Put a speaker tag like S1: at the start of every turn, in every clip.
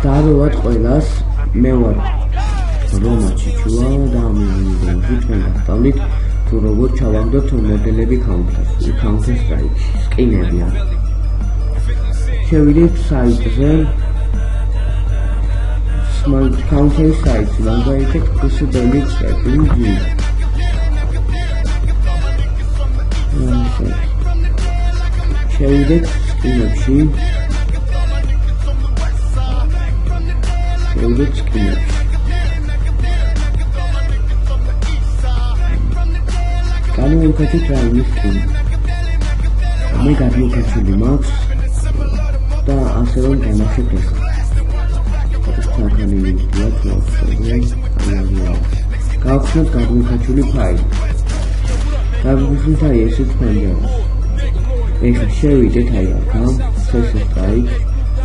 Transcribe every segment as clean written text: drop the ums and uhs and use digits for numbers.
S1: დავევათ ყველას, მე ვარ რომა ჩიჩუა და ამ ვიდეოში ჩვენ გავსწავლით თუ როგორ ჩავაგდოთ მოდელები counter strike სკინები არ. შევიდეთ საიტზე smart counter strike ვაგაითეთ possibility strategy. შევიდეთ სკინებში. გამოვიქცეთ რა ის სკინი. მე გამოვიქცული მაქვს და ასე რომ განახეთ ეს. საკანი გავხსნათ გამოვიქცული ფაილი. გამოვიქცული ფაილი ესეც ფაილია. ეხლა შევიდეთ აი აქ, CSS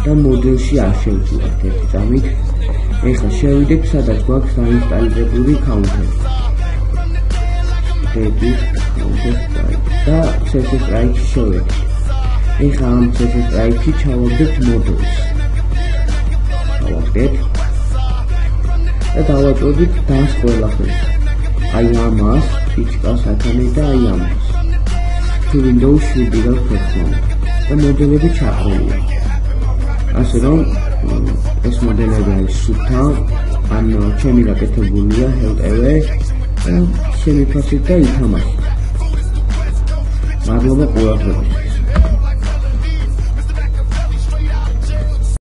S1: და მოდელში არ შევძლებთ ერთი წამით. ეხლა შევიდეთ სადაც გვაქვს დაინსტალირებული counter. და CSS შევიდეთ. ეხლა ამ CSS-ში ჩავაგდებთ მოდელს. და დავაწოდით დას ყველაფერს. აი ამას, ფიჩკას აქამდე და აი ამას. თუ Windows 7 გაქვთ და მოდელები ჩაყოლია. ასე რომ ეს მოდელები არის სუფთა, ან ჩემი გაკეთებულია HLTV და შემიფასით და ითამაშეთ. მადლობა ყურადღებისთვის.